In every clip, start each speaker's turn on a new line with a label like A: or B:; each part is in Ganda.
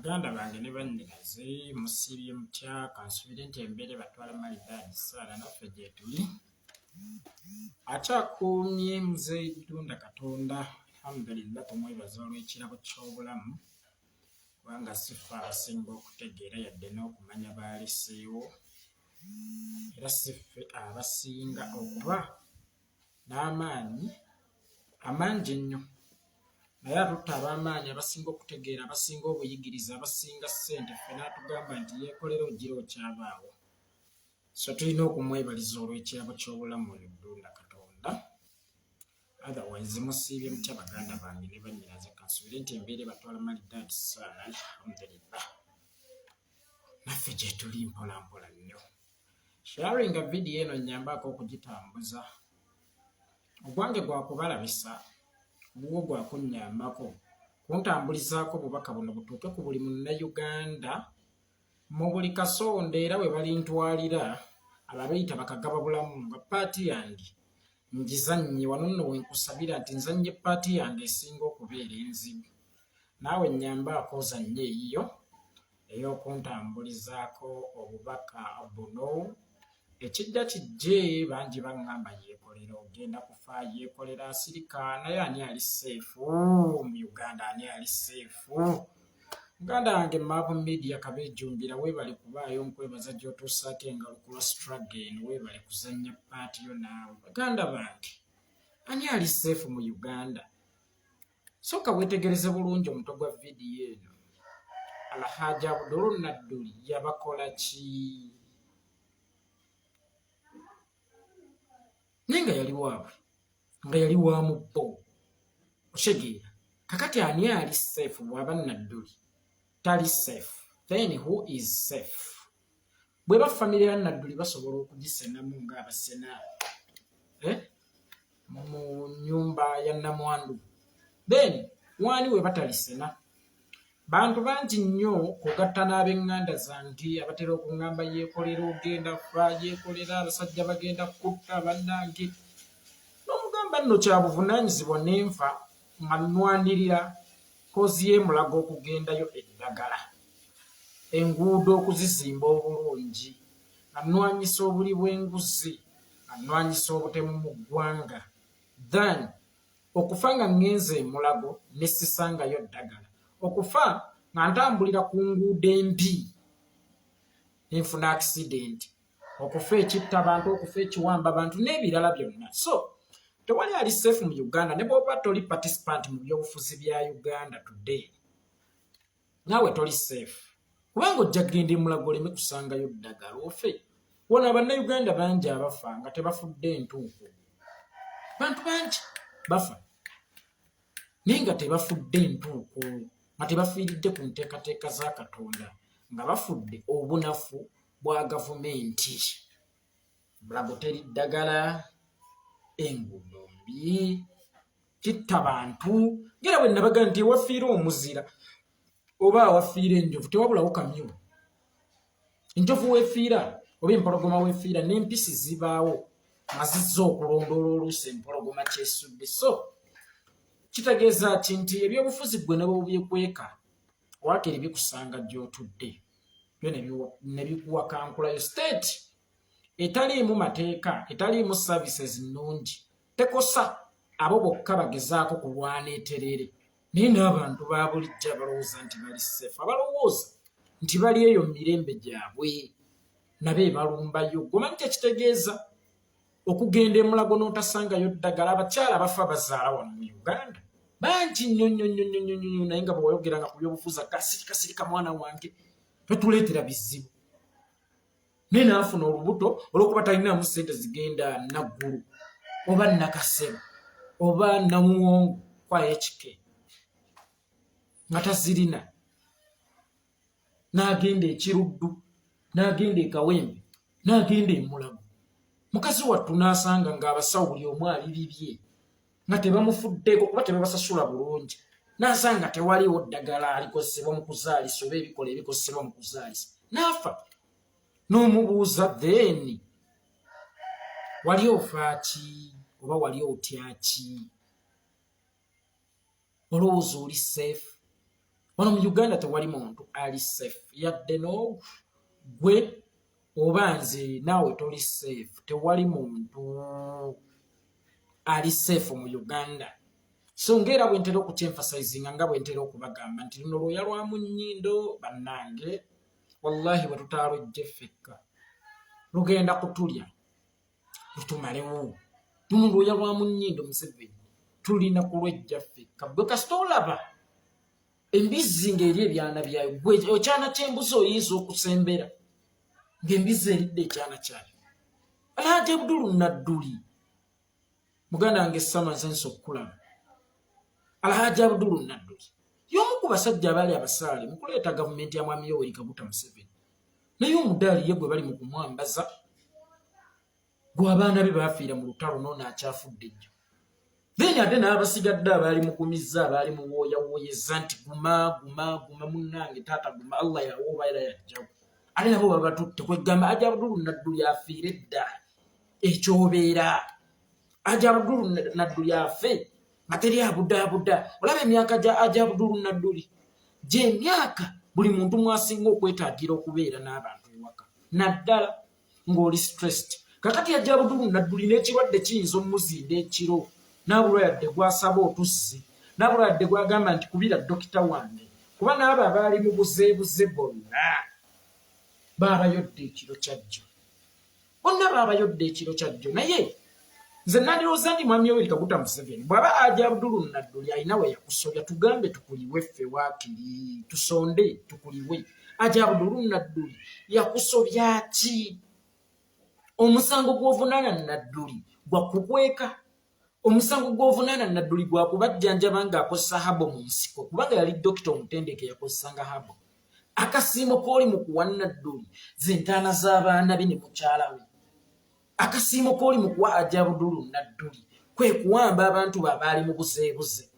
A: Baganda bange ne bannyinaze musiibye mutya kansubire nti embeere batwala malidaadi saala naffe gye tuli akyakuumye muzeeyi Ddunda Katonda alhamdulillah tumwebaza olw'ekirabo ky'obulamu kubanga si ffe abasinga okutegeera yadde n'okumanya baaleseewo era si ffe abasinga okuba n'amaanyi amangi ennyo naye atutte ab'amaanyi abasinga okutegeera abasinga obuyigiriza abasinga ssente ffe n'atugamba nti yeekolera ogira okyabaawo so tulina okumwebaliza olw'ekirabo ky'obulamu oyo Ddunda Katonda otherwise musiibye mutya baganda bange ne bannyinaze kansubire nti embeera batwala malidaadi saala alhamdulillah naffe gye tuli mpola mpola nnyo sharinga vidiyo eno nnyambaako okugitambuza ogwange gwakubalabisa bwo gwakunnyambako kuntambulizaako obubaka buno butuuke ku buli munnayuganda mu buli kasonda era we balintwalira ababayita bakagaba bulamu nga paati yange ngizannye wano nno wenkusabira nti nzannye paati yange esinga okubeera enzibu naawe nnyambaako ozannye eyiyo ey'okuntambulizaako obubaka buno ekijja kijje bangi baŋŋamba yeekolera ogenda kufa yeekolera asirika naye ani ali seefu mu Uganda ani ali seefu muganda wange Maabu Media kabeejumbira weebale kubaayo nkwebaza gy'otuusa ate engalo ku lwa struggle eno weebale kuzannya paati yo naawe baganda bange ani ali seefu mu Uganda sooka weetegereze bulungi omutwe gwa vidiyo eno Hajji Nadduli yabakolaki naye nga yali waabwe nga yali wa mubbo otegeera kakati ani ali safe bw'aba Nadduli tali safe then who is safe bwe ba family ya Nadduli basobola okugisenamu ng'abasena mu nyumba ya namwandu then wani we batalisena bantu bangi nnyo kugatta n'ab'eŋŋanda zange abatera okuŋŋamba yeekolera ogenda fa yeekolera abasajja bagenda kutta bannange n'omugamba nno kya buvunaanyizibwa n'enfa nga nnwanirira kozi y'emulago okugendayo eddagala enguudo okuzizimba obulungi nga nnwanyisa obuli bw'enguzi nga nnwanyisa obutemu mu ggwanga then okufa nga ngenze emulago ne sisangayo ddagala okufa nga ntambulira ku nguudo embi nenfuna accident okufa ekitta abantu okufa ekiwamba abantu n'ebirala byonna so tewali ali safe mu Uganda ne bw'oba toli participant mu byobufuzi bya Uganda today naawe toli safe kubanga ojja kugenda emulago oleme kusangayo ddagala ofe wona bannayuganda bangi abafa nga tebafudde entuuko bantu bangi bafa naye nga tebafudde entuuko nga tebafiiridde ku nteekateeka za Katonda nga bafudde obunafu bwa gavumenti bulago teri ddagala enguudo mbi kitta bantu ngera bwe nabaga nti ewafiira omuzira oba awafiira enjovu tewabulawo kamyu enjovu weefiira oba empologoma weefiira n'empisi zibaawo nga zizza okulondoola oluusi empologoma kyesudde so kitegeeza ki nti ebyobufuzi gwe ne bwobyekweka waakiri bikusanga gy'otudde byo ne bikuwakankulayo state etaliimu mateeka etaliimu services nnungi tekosa abo bokka bagezaako kulwana eterere naye n'abantu ba bulijjo abalowooza nti bali seefu abalowooza nti bali eyo mu mirembe gyabwe nabe balumbayo gomanyi kyekitegeeza okugenda emulago n'otasangayo ddagala abakyala bafa bazaala wano mu Uganda bangi nnyo naye nga bwe wayogeranga ku byobufuzi kasirika mwana wange totuleetera bizibu naye naafuna olubuto olw'okuba talinaamu ssente zigenda Naggulu oba Nakasero oba Namuwongo kwa HK nga tazirina n'agenda ekiruddu n'agenda ekawembe n'agenda emulago mukazi wattu n'asanga ng'abasawo buli omu ali bibye nga tebamufuddeko kuba tebabasasula bulungi n'asanga tewaliwo ddagala alikozesebwa mu kuzaalisa oba ebikola ebikozesebwa mu kuzaalisa n'afa n'omubuuza then wali ofaaki oba wali otyaki olowooza oli safe wano mu Uganda tewali muntu ali safe yadde no gwe oba nze naawe toli safe. Tewali muntu ali safe mu Uganda. So ngera bwe ntera okukyemphasizing nga bwe ntera okubagamba nti luno lwoya lwa mu nnyindo bannange wallahi bwe tutaalojje ffekka lugenda kutulya lutumalewo. Luno lwoya lwa mu nnyindo Museveni tulina kulwejja ffekka. Bwe kasita olaba embizzi ng'eri ebyana byayo gwe ekyana ky'embuzi oyinza okusembera ng'embizzi eridde ekyana kyayo. Alhaji Nadduli muganda wange Sama nsenso okukulaba. Alhaji Nadduli y'omu ku basajja abaali abasaale mu kuleeta gavumenti ya mwami Yoweri Kaguta Museveni. Naye omudaali ye gwe bali mu kumwambaza gwe abaana be baafiira mu lutalo n'ono akyafudde ejjo. Then ate n'abasigadde abaali mukumizza abaali muwooyawooyeza nti guma munnange taata guma Allah yawooba era yajjawo. Ate nabo baba batutte kwegamba Hajji Nadduli afiire dda ekyobeera. Hajji Nadduli afe materi abudaabuda. Olaba emyaka gya Hajji Nadduli gye emyaka buli muntu mwasinga okwetaagira okubeera n'abantu ewaka naddala ng'oli stressed. Kakati Hajji Nadduli n'ekirwadde kiyinza omuzinda ekiro n'abulwa yadde gwasaba otussi n'abulwa yadde gwagamba nti kubira dokita wange kuba n'abo abaali mu buzeebuze bonna baabayodde ekiro kyajjo. Bonna baabayodde ekiro kyajjo. Naye nze nandirowooza ndi mwami Yoweri Kaguta Museveni bw'aba Hajji Nadduli alina we yakusobya tugambe tukuliwe ffe waakiri tusonde tukuliwe. Hajji Nadduli yakusobya ki? Omusango gw'ovunaana Nadduli gwa kukweka. Omusango gw'ovunaana Nadduli gwa kubajjanjaba ng'akozesa habo mu nsiko kubanga yali dokita omutendeke yakozesanga habo. Akasiimo k'oli mu kuwa Nadduli z'entaana z'abaana be ne mukyala we. Akasiimo k'oli mu kuwa Hajji Nadduli kwe kuwamba abantu abaali mu buzeebuze.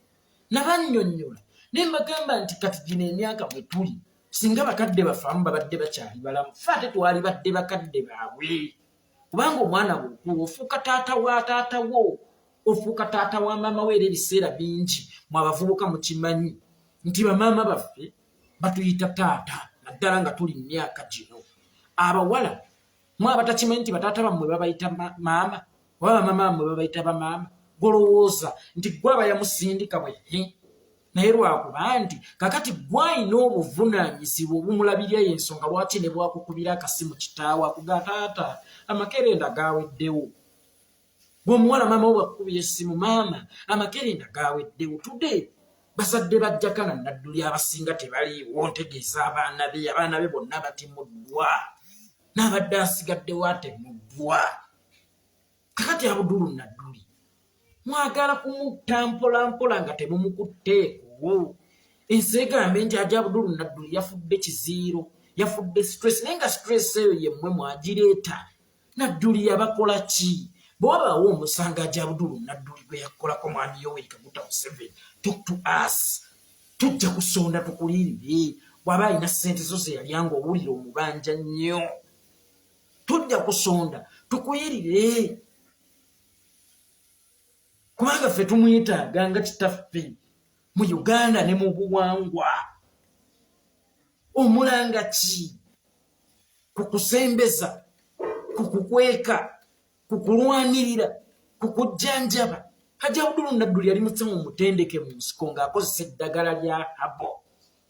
A: Nabannyonnyola ne mbagamba nti kati gino emyaka mwe tuli singa bakadde bafaamu babadde bakyali balamu ffe ate twali badde bakadde baabwe. Kubanga omwana bw'okuwa ofuuka taata wa taata wo ofuuka taata wa maama we. Era ebiseera bingi mwe abavubuka mukimanyi nti bamaama baffe batuyita taata naddala nga tuli mu myaka gino. Abawala mwe abatakimanyi nti bataata bammwe babayita maama oba bamaama bammwe babayita bamaama. Golowooza nti gwe aba yamusindika bwe naye lwakuba nti kakati gwalina obuvunaanyizibwa obumulabirya y'ensonga lwaki ne bwakukubira akasimu kitaawo akuga taata amakerenda gaaweddewo. Bw'omuwala maama we bwakukubira essimu maama amakerenda gaaweddewo. Tudde bazadde bajjaka Nadduli abasinga tebaliiwo ntegeeza abaana be bonna batimuddwa n'abadde asigaddewo atemuddwa. Kakati Nadduli mwagala kumutta mpolampola nga temumukutteeko. Ensi egambe nti Hajji Nadduli yafudde kiziiro yafudde stress naye nga stress eyo yemmwe mwagireeta. Nadduli yabakola ki? Bw'obaawo omusanga Hajji Nadduli gwe yakolako mwami Yoweri Kaguta Museveni talk to us. Tujja kusonda tukulirire. Bw'aba alina ssente zo ze yalyanga owulira omubanja nnyo tujja kusonda tukuyirire kubanga ffe tumwetaaga nga kitaffe mu Uganda ne mu buwangwa. Omulanga ki? Kukusembeza, kukukweka, kukulwanirira, kukujjanjaba. Hajji Nadduli yali musamu mutendeke mu nsiko ng'akozesa eddagala lya habo.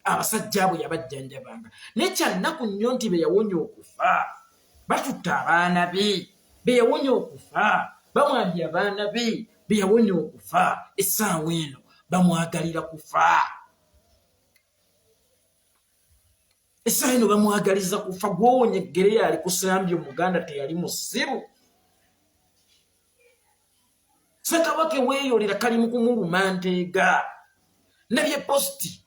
A: Abasajja abo yabajjanjabanga. Naye kyannaku nnyo nti be yawonya okufa batutta abaana be. Be yawonya okufa bamwambye abaana be. Be yawonya okufa essaawa eno bamwagalira kufa. Essaawa eno bamwagaliza kufa. Gwowonya eggere yali kusambye omuganda teyali musiru. Ssekabaka weeyolera kali mu kumuluma nteega. Nabye posti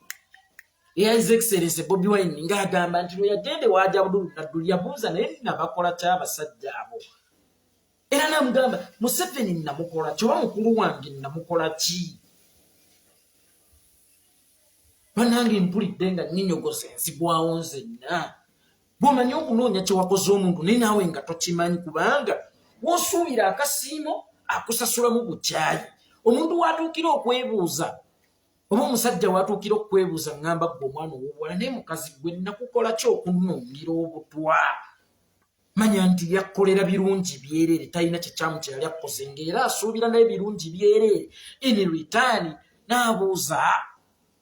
A: eya His Excellency Bobi Wine ng'agamba nti lwe yagende wa Hajji Nadduli yabuuza naye nabakola ki abasajja abo. Era namugamba Museveni namukola ki oba mukulu wange namukola ki? Bannange mpulidde nga nninyogoza enzigwawo nzenna. Bw'omanyi okunoonya kye wakoze omuntu naye naawe nga tokimanyi kubanga w'osuubira akasiimo akusasulamu bukyayi. Omuntu w'atuukira okwebuuza oba omusajja watuukira okwebuuza ngamba gwe omwana ow'obuwala naye mukazi gwe nakukola ki okunnuungira obutwa manya nti yakolera birungi byereere talina kyekyamu kye yali akkoze ng'era asuubira naye birungi byereere in return n'abuuza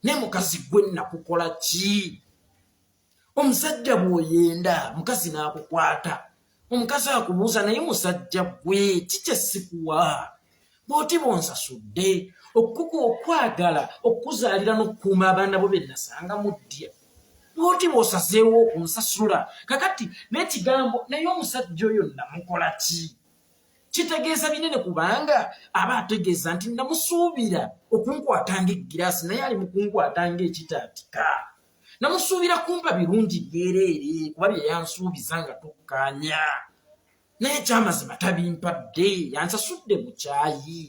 A: naye mukazi gwe nakukola ki omusajja bw'oyenda mukazi n'akukwata omukazi akubuuza naye musajja gwe kikyesikuwa bw'oti bonsasudde okwagala okuzaalira n'okukuuma abaana bo bennasanga muddya bw'oti bw'osazeewo okunsasula kakati n'ekigambo naye omusajja oyo namukola ki kitegeeza binene kubanga aba ategeeza nti namusuubira okunkwatanga eggiraasi naye ali mu kunkwatanga ekitaatika namusuubira kumpa birungi byereere kuba bye yansuubiza nga tukkaanya naye ekyamazima tabimpadde yansasudde mu kyayi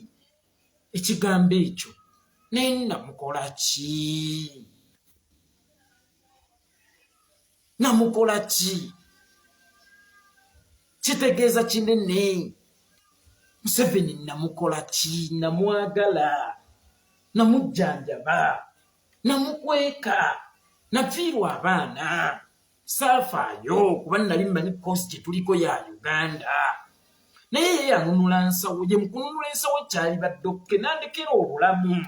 A: ekigambo ekyo naye namukola ki namukola ki kitegeeza kinene Museveni namukola ki namwagala namujjanjaba namukweka nafiirwa abaana saafaayo kuba nali mmanyi kosi gye tuliko ya Uganda naye ye yanunula nsawo gye mukununula ensawo kyali baddokke nandekera obulamu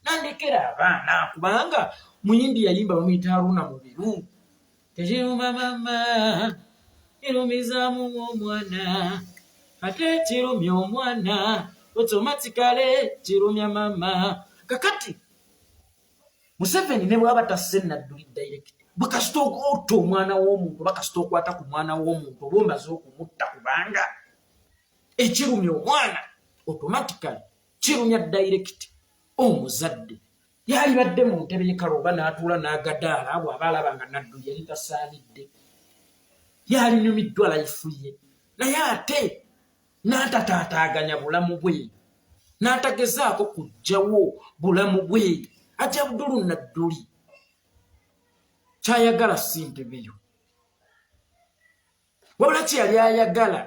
A: nandekera abaana kubanga muyimbi yayimba bamuyita Haruna Mubiru tekiruma mama kirumizaamu omwana ate kirumya omwana automatically kirumya mama kakati Museveni ne bwaba tasse Nadduli direct bakasita okwota omwana w'omuntu bakasita okwata ku mwana w'omuntu oba omaze okumutta kubanga ekirumya omwana automatically kirumya direct omuzadde yali badde mu ntebe y'ekalo oba n'atuula n'agadaala bw'aba alaba nga Nadduli yali tasaanidde yali nyumiddwa life ye naye ate n'atataataaganya bulamu bwe n'atagezaako kuggyawo bulamu bwe Hajji Nadduli kyayagala si ntebe yo wabula kye yali ayagala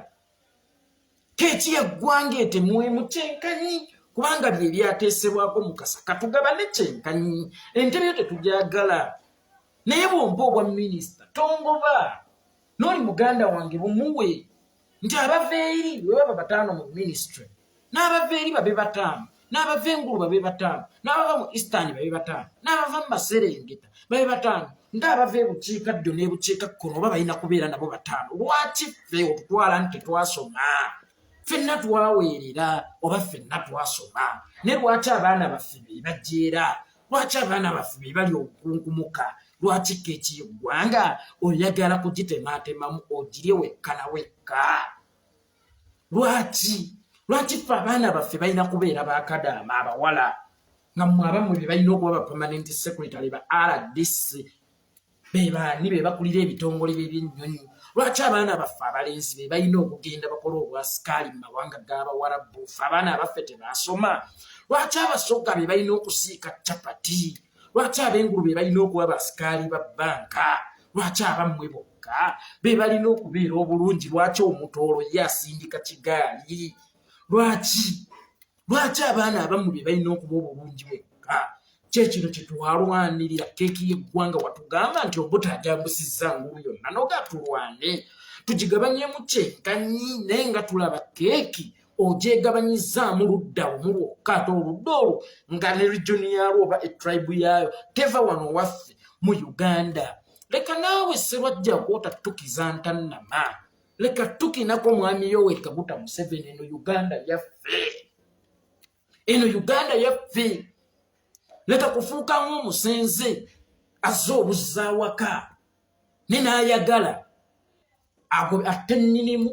A: keeki yaggwanga etemuwemu kyenkanyi kubanga bye byateesebwako Mukasa katugabane kyenkanyi entebe yo tetugyagala naye bwompa obwa minisita tongoba n'oli muganda wange bumuwe nti abaveeri bwe baba bataano mu ministry n'abaveeri babe bataano n'abava engulu babe bataano n'abava mu eastern babe bataano n'abava mu Maserengeta babe bataano ng'abava ebukiikaddyo n'ebukiikakkono oba balina kubeera nabo bataano lwaki ffe otutwala nti tetwasoma ffenna twaweerera oba ffenna twasoma ne lwaki abaana baffe be bajeera lwaki abaana baffe be bali okukunkumuka lwaki keeki y'eggwanga oyagala kugitemaatemamu ogirye wekka na wekka lwaki ffe abaana baffe balina kubeera bakadaama abawala nga mmwe abammwe be balina okuba ba permanent secretary ba RDC bebaani be bakulira ebitongole by'ebyennyonyi lwaki abaana baffe abalenzi be balina okugenda bakola obwasikaali mu mawanga g'abawarabu ffe abaana abaffe tebaasoma lwaki abasoga be balina okusiika capati lwaki ab'engulu be balina okuba basikaali ba bbanka lwaki abammwe bokka be balina okubeera obulungi lwaki omutoolo ye asindika kigaali lwaki abaana abamu be balina okuba obulungi wekka kyekino kyetwalwanirira keeki y'eggwanga watugamba nti obutaajambusizza ngulu yonna nogatulwane tugigabanyemu kyenkanyi naye nga tulaba keeki ogyegabanyizzaamu ludda lumu lwokka ate oludda olwo nga ne regioni yaalwo oba etribe yaayo teva wano waffe mu Uganda leka naawe Sserwajja kwotatukiza ntannama leka tukinako mwami Yoweri Kaguta Museveni eno Uganda yaffe leka kufuuka ng'omusenze azze obuzaawaka ne n'ayagala atte nnyinimu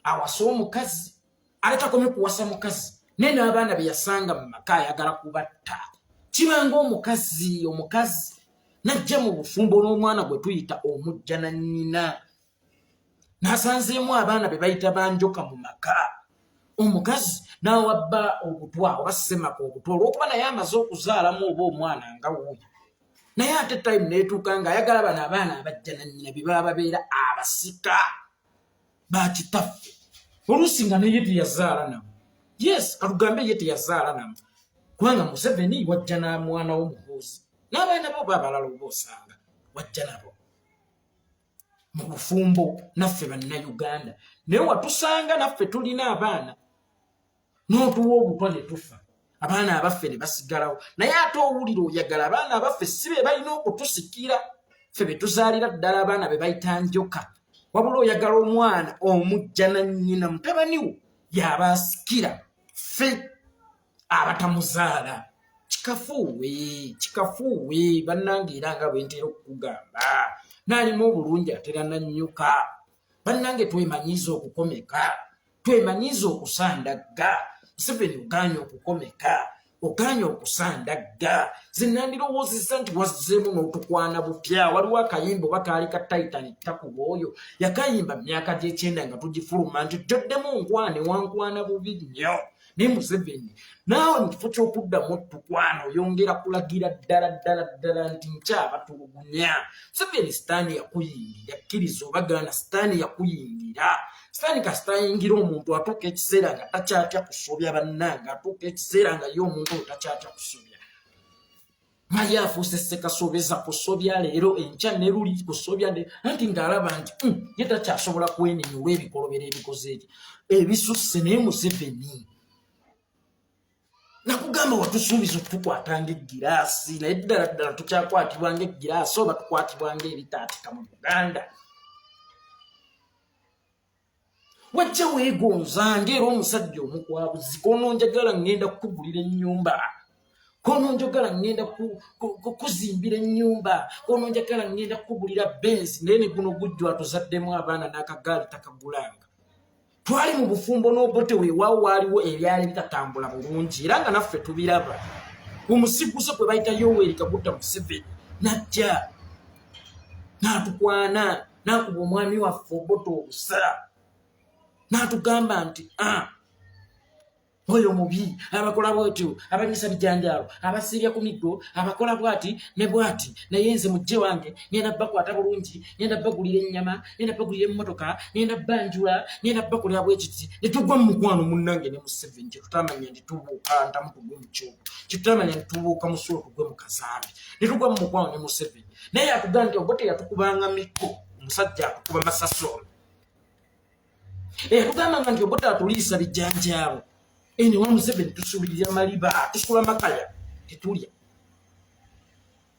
A: awasa omukazi aletakomye kuwasa mukazi naye n'abaana be yasanga mu maka ayagala kubatta kibanga omukazi najja mu bufumbo n'omwana gwe tuyita omujja na nnyina n'asanzeemu abaana be bayita banjoka mu maka omukazi n'awabba obutwa oba ssemaka obutwa olw'okuba naye amaze okuzaalamu oba omwana nga wuuyo naye ate time neetuuka ng'ayagala bano abaana abajja na nnyina be baba babeera abasika bakitaffe oluusi nga neye teyazaala namo yes katugambe ye teyazaala namo kubanga Museveni wajja na mwana w'omuhoozi n'abaana bo babalala obosanga wajja nabo mu bufumbo naffe bannayuganda naye watusanga naffe tulina abaana n'otuwa obutwa ne tufa abaana abaffe ne basigalawo naye ate owulira oyagala abaana abaffe si be balina okutusikira ffe be tuzaalira ddala abaana be bayita njoka wabula oyagala omwana omujja na nnyina mutabaniwo y'abasikira ffe abatamuzaala kikafuuwe bannange era nga bwe ntera okukugamba n'alimu obulungi atera nannyuka bannange twemanyiiza okukomeka twemanyiiza okusandagga Museveni ogaanye okukomeka ogaanye okusandagga zinandirowoozesa nti wazzeemu n'otukwana bupya waliwo akayimba oba kaali ka Titan takuba oyo yakayimba myaka gy'ekyenda nga tugifuluma nti toddemu nkwane wankwana bubi nnyo naye Museveni naawe mu kifo ky'okuddamu otukwana oyongera kulagira ddala nti nkyabatulugunya Museveni sitaani yakuyingira kkiriza obagaana sitaani yakuyingira sitaani kasitayingira omuntu atuuka ekiseera nga takyatya kusobya bannanga atuuka ekiseera nga ye omuntu oyo takyatya kusobya naye afuuse sekasobeza kusobya leero enkya ne luli kusobya anti ng'alaba nti ye takyasobola kwenyenya olw'ebikolobero ebikoze eki ebisusse naye Museveni nakugamba watusuubiza otukwatanga eggiraasi naye ddala tukyakwatibwanga eggiraasi oba tukwatibwanga ebitaatika mu Uganda wajja weegonzanga era omusajja omukwabuzi kono njagala ngenda kukugulira ennyumba kono njagala ngenda kuzimbira ennyumba kono njagala ngenda kukugulira benzi naye ne guno gujjo atuzaddemu abaana n'akagaali takagulanga twali mu bufumbo n'obote weewaawo waaliwo ebyali bitatambula bulungi era nga naffe tubiraba omusiguze kwe bayita Yoweri Kaguta Museveni najja n'atukwana n'akuba omwami waffe obote obusa n'atugamba nti oyo mubi abakola bwetyo abanyisa bijanjaalo abasirya ku miggo abakola bwati ne bwati naye nze mujje wange ngenda bakwata bulungi ngenda bagulira ennyama ngenda bagulira emmotoka ngenda banjula ngenda bakolera bwekiti ne tugwa mu mukwano munnange ne Museveni kyetutamanya nti tubuuka ntamu tugwe mu kyogo kyetutamanya nti tubuuka musulo tugwe mu kazambi ne tugwa mu mukwano ne Museveni naye atugamba nti obote yatukubanga mikko omusajja atukuba masasolo tugambanga nti obote atuliisa bijanjaalo ene wa Museveni tusuubirira maliba tusula makaya tetulya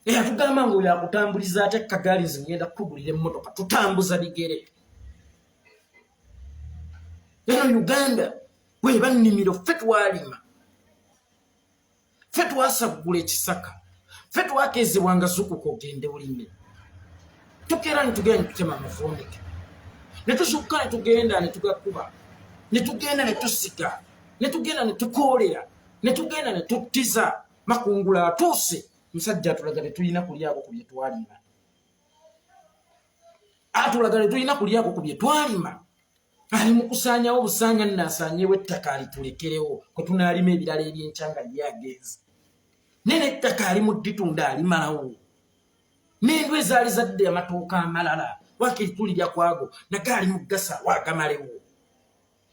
A: tugamba nga oyo akutambuliza ate kagaali nze ngenda kukugulira emmotoka tutambuza bigere eno Uganda weba nnimiro ffe twalima ffe twasaggula ekisaka ffe twakeezebwanga zukuka ogende bulime tukeera ne tugenda ne tutema amavundeke ne tusukka ne tugenda ne tugakuba ne tugenda ne tusika ne tugenda ne tukoolera ne tugenda ne tuttiza makungula atuuse musajja atulaga tetulina kulyako ku bye twalima atulaga tetulina kulyako ku bye twalima ali mu kusaanyawo busanga nnasaanyewo ettaka alitulekerewo kwe tunaalima ebirala ebyenkyanga lyagenzi nene ettaka ali mu dditunda alimalawo n'endwa ezaali zadde amatooka amalala wakiri tulirya kwago nagaali mu gasa waagamalewo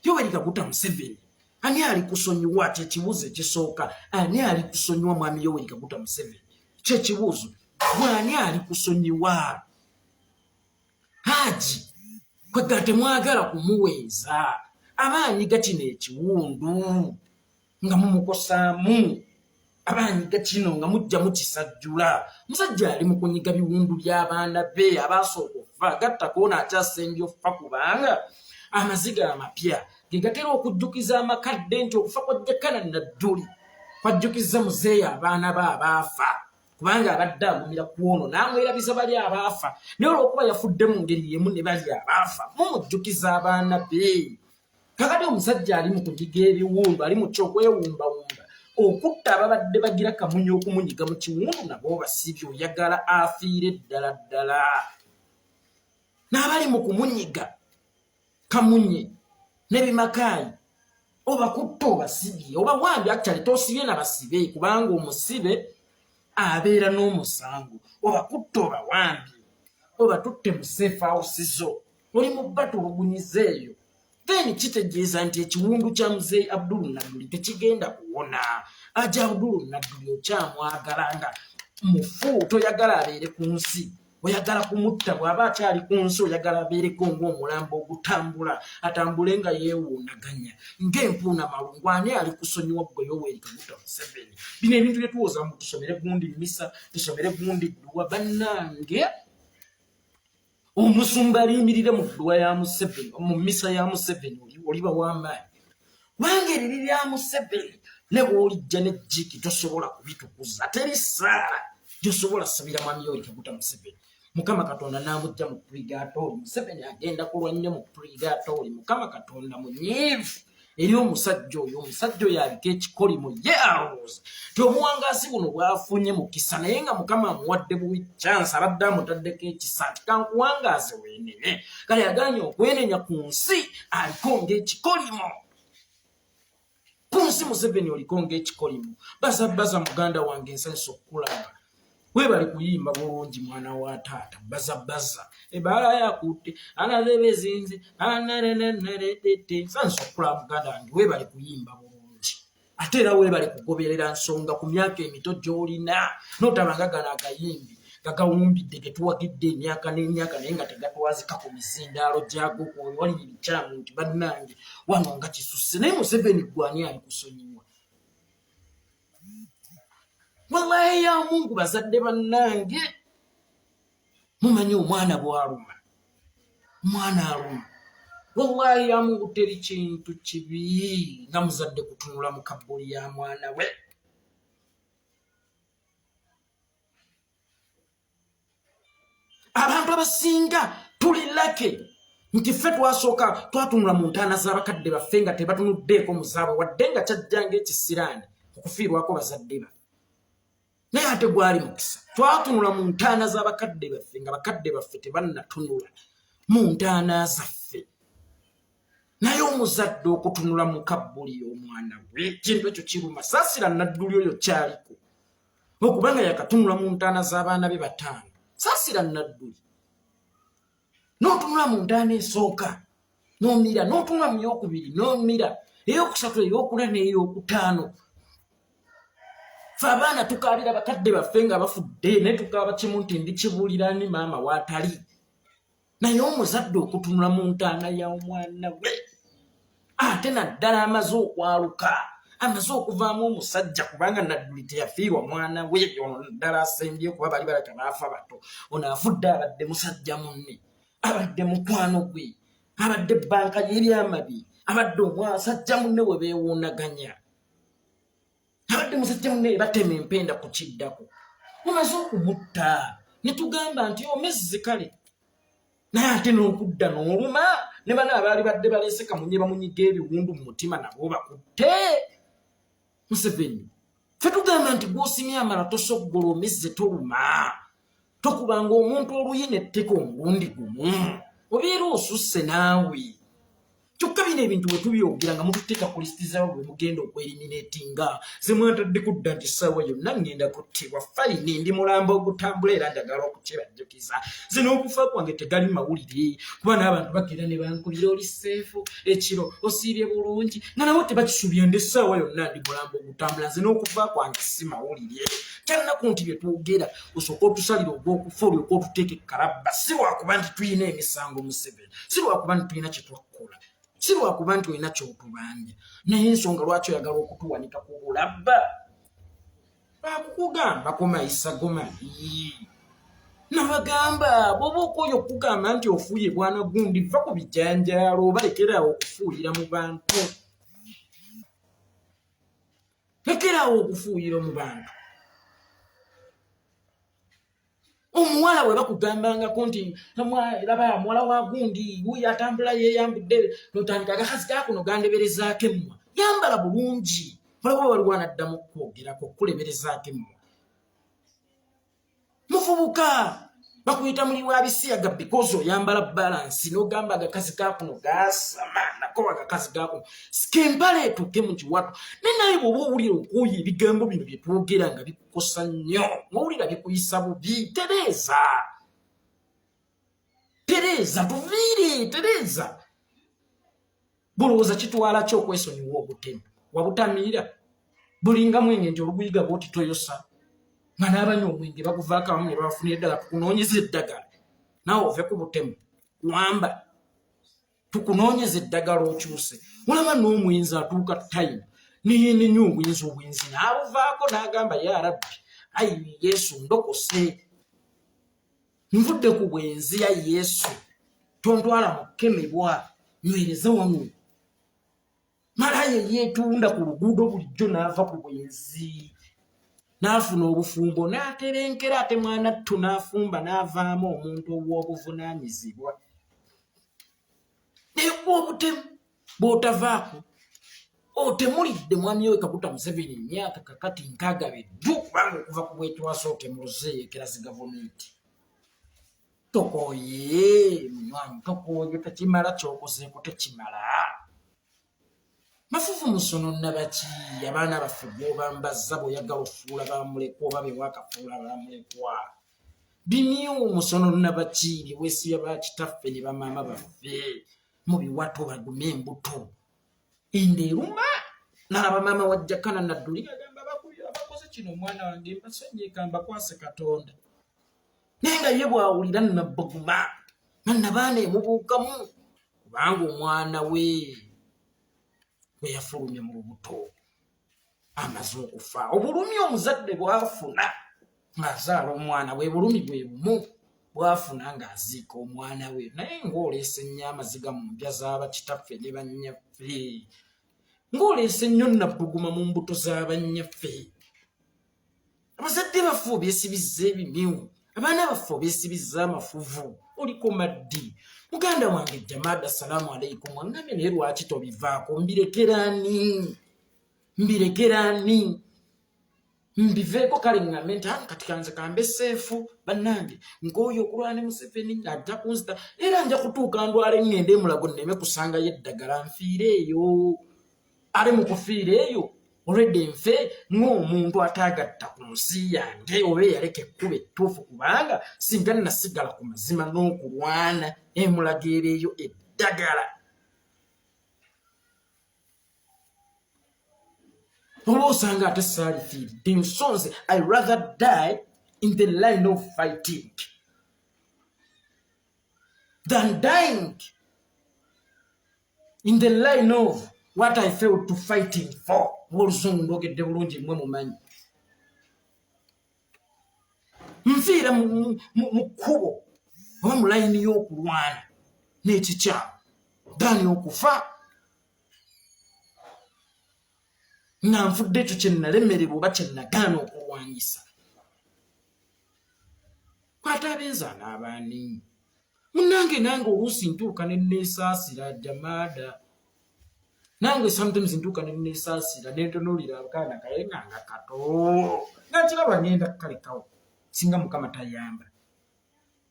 A: Yoweri Kaguta Museveni ani ali kusonyiwa ate ekibuuzo ekisooka ani ali kusonyiwa mwami Yoweri Kaguta Museveni kyekibuuzo gwani ali kusonyiwa Hajji kwega temwagala kumuweeza abaanyiga kino ekiwundu nga mumukosaamu abaanyiga kino nga mujja mukisajjula musajja ali mu kunyiga biwundu by'abaana be abaasooka okufa gattakoona akyasembye okufa kubanga amaziga amapya gegatera okujjukiza amakadde nti okufa kwa Hajji Nadduli kwajjukiza muzeeyi abaana be abaafa kubanga abadde agumira ku ono n'amwerabiza bali abaafa naye olw'okuba yafudde mu ngeri yemu ne bali abaafa mumujjukiza abaana be kakati omusajja ali mu kunyiga ebiwundu ali mu kyokwewumbawumba okutta ababadde bagira kamunye okumunyiga mu kiwundu nabo basibye oyagala afiire ddala n'abali mu kumunyiga kamunye n'ebimakaayi oba kutta obasibye oba wambi actually tosibye n'abasibe kubanga omusibe abeera n'omusango oba kutta oba wambi oba tutte mu safe house zo oli mu batulugunyiza eyo then kitegeeza nti ekiwundu kya muzeeyi Nadduli tekigenda kuwona Hajji Nadduli okyamwagalanga mufu toyagala abeere ku nsi oyagala kumutta bw'aba akyali ku nsi oyagala abeereko ng'omulambo ogutambula atambule nga yeewuunaganya ng'empuuna malungu ani ali kusonyiwa ggwe Yoweri Kaguta Museveni bino ebintu bye tuwoza mu tusomere gundi misa tusomere gundi dduwa bannange omusumba aliyimirire mu dduwa ya Museveni mu misa ya Museveni oliba w'amaanyi wange liri lya Museveni ne bw'olijja n'ejjiki tosobola kubitukuza teri ssaala gyosobola sabira mwami Yoweri Kaguta Museveni Mukama Katonda n'amujja mu purigatori Museveni agenda kulwa nnyo mu purigatori Mukama Katonda munyiivu eri omusajja oyo aliko ekikolimo ye alowooza ti obuwangaasi buno bwafunye mukisa naye nga Mukama amuwadde buwi chance abadde amutaddeko ekisa ati kankuwangaaze weenene kale yaganye okwenenya ku nsi aliko ng'ekikolimo ku nsi Museveni oliko ng'ekikolimo baza muganda wange ensanyusa okukulaba webali kuyimba bulungi mwana wa taata baza ebala yakutte anazebezinze anarenenarete nsanyusa okukulaba muganda wange webali kuyimba bulungi ate era webali kugoberera nsonga ku myaka emito gy'olina notabanga gano agayimbi gagawumbidde getuwagidde emyaka n'emyaka naye nga tegatwazika ku mizindaalo gyago wali ebikyamu nti bannange wano nga kisusse naye Museveni gwani ali kusonyiwa wallahi ya Mungu bazadde bannange mumanyi omwana bw'aluma wallahi ya Mungu teri kintu kibi nga muzadde kutunula mu kabbuli ya mwana we abantu abasinga tuli lake nti ffe twasooka twatunula mu ntaana z'abakadde baffe nga tebatunuddeeko mu zaabwe wadde nga kyajjanga ekisiraani okufiirwako bazadde ba naye ate gwali mukisa twatunula mu ntaana z'abakadde baffe nga bakadde baffe tebannatunula mu ntaana zaffe naye omuzadde okutunula mu kabbuli y'omwana we ekintu ekyo kiruma saasira Nadduli oyo kyaliko okubanga yakatunula mu ntaana z'abaana be bataano saasira Nadduli n'otunula mu ntaana esooka n'omira n'otunula mu yokubiri n'omira eyokusatu eyokuna n'eyokutaano fe abaana tukaabira bakadde baffe nga bafudde naye tukaaba kimu nti ndi kibuulira ni maama waatali naye omuzadde okutunula mu ntaana ya omwana we ate naddala amaze okwaluka amaze okuvaamu omusajja kubanga Nadduli teyafiirwa mwana we ono ddala asembye kuba bali balata baafa bato ono afudde abadde musajja munne abadde mukwano gwe abadde bbanka y'ebyamabi abadde omwasajja munne we beewuunaganya abadde musajja munne batema empenda ku kiddako omaze okumutta ne tugamba nti omezzi kale naye ate n'okudda n'oluma ne bana abaali badde baleese kamunye bamunyiga ebiwundu mu mutima nabo bakutte Museveni ffe tugamba nti gw'osimya amala tosoggola omezze toluma tokubanga omuntu oluyi n'etteka omulundi gumu obeera osusse naawe kyokka bino ebintu bwe tubyogera nga mututeeka ku lisiti zaabo bwe mugenda okwerimineetinga ze mwatadde kudda nti ssaawa yonna ngenda kuttibwa fayini ndi mulamba ogutambula era njagala okukibajjukiza ze n'okufa kwange tegali mawulire kuba n'abantu bagenda ne bankubira oli seefu ekiro osiibye bulungi nga nabo tebakisuubya ndi essaawa yonna ndi mulamba ogutambula ze n'okufa kwange si mawulire kyalinaku nti bye twogera osooka otusalira ogw'okufa olyoka otuteeka ekkalabba si lwakuba nti tulina emisango Museveni si lwakuba nti tulina kye twakkola si lwakuba nti olina kyotubanja naye ensonga lwaki oyagala okutuwanika ku bulabba bakukugamba komayisa gomali nabagamba bw'oba okoyo okugamba nti ofuuye bwana gundi va ku bijanjaalo balekerawo okufuuyira mu bantu lekerawo okufuuyira mu bantu omuwala we bakugambangako nti laba muwala wa gundi wuyo atambula yeeyambudde notandika agakazi kakuno gandeberezaako emmwa yambala bulungi olaba waliwo anaddamu okwogerako okuleberezaako emmwa muvubuka bakuyita muli wa bisiyaga because oyambala balansi n'ogamba agakazi kakuno gasama nako agakazi kakuno sikempala etuuke mu kiwato nenaye bw'oba owulira okuuya ebigambo bino bye twogera nga bikukosa nnyo ng'owulira bikuyisa bubi tereza tuviire tereza bulowooza kitwala ki okwesonyiwa obutemu wabutamiira bulinga mwenge nti oluguyiga bwoti toyosa nga n'abanywa omwenge bakuvaako awamu ne babafunira eddagala tukunoonyeza eddagala naawe ove ku butemu wamba tukunoonyeza eddagala okyuse olaba n'omwenzi atuuka time neyenenya obwenzi n'abuvaako n'agamba ya rabbi ayi yesu ndokose nvudde ku bwenzi ya yesu tontwala mu kukemebwa nywereza wamu malaye yeetunda ku luguudo bulijjo n'ava ku bwenzi n'afuna obufumbo n'aterenkera ate mwana ttu n'afumba n'avaamu omuntu ow'obuvunaanyizibwa naye obutemu bw'otavaako otemulidde mwami we Kaguta Museveni emyaka kakati 62 kubanga okuva ku bwetwasa otemuluzeeyekera zi gavumenti tokoye munywanyi tokoye tekimala kyokozeeko tekimala mafufu musono nabaki abaana baffe bw'obambazza bw'oyagala ofuula bamulekwa oba bewakafuula bamulekwa bimyu musono nabaki byeweesibya bakitaffe ne bamaama baffe mu biwato baguma embuto enderuma n'alaba maama wa Hajji Nadduli agamba abakoze kino omwana wange mbasonyiika mbakwase Katonda naye nga ye bw'awulira nabbuguma nannabaana emubuukamu kubanga omwana we bwe yafulumye mu lubuto amaze okufa obulumi omuzadde bw'afuna ng'azaala omwana bwe bulumi bwe bumu bw'afuna ng'aziika omwana we naye ng'oleese nnyo amaziga mu mpya z'abakitaffe ne bannyaffe ng'oleese nnyo nabbuguma mu mbuto z'abannyaffe abazadde baffe obyesibizza ebimyu abaana baffe obyesibizza amafuvu oliko maddi muganda wange Jamaada salaamu aleikum wangambe naye lwaki tobivaako mbirekerani mbiveeko kale ngambe nti kati kanze kambe seefu bannange nk'oyo okulwana ne Museveni ajja kunzita era nja kutuuka ndwala eŋŋende emulago nneme kusangayo eddagala nfiire eyo ale mu kufiira eyo olwedde nfe ng'omuntu ataagatta ku nsi yange oba eyaleka ekkuba ettuufu kubanga singa nasigala ku mazima n'okulwana emulago ereeyo eddagala oba osanga ate saalifiiridde nsonze I rather die in the line of fighting than dying in the line of what I failed to fighting for. Oluzungu ndogedde bulungi mmwe mumanyi nfiira mu kkubo oba mu layini y'okulwana n'ekikyamu gaani okufa nga nfudde ekyo kye nalemererwa oba kye nagaana okulwanyisa kwata abenza n'abaani munnange nange oluusi ntuuka ne neesaasira Jamaada nange sometimes ntuuka ne neesaasira nentunuulira akaana kaye nga kato nga nkiraba ngenda kukalekawo singa Mukama tayamba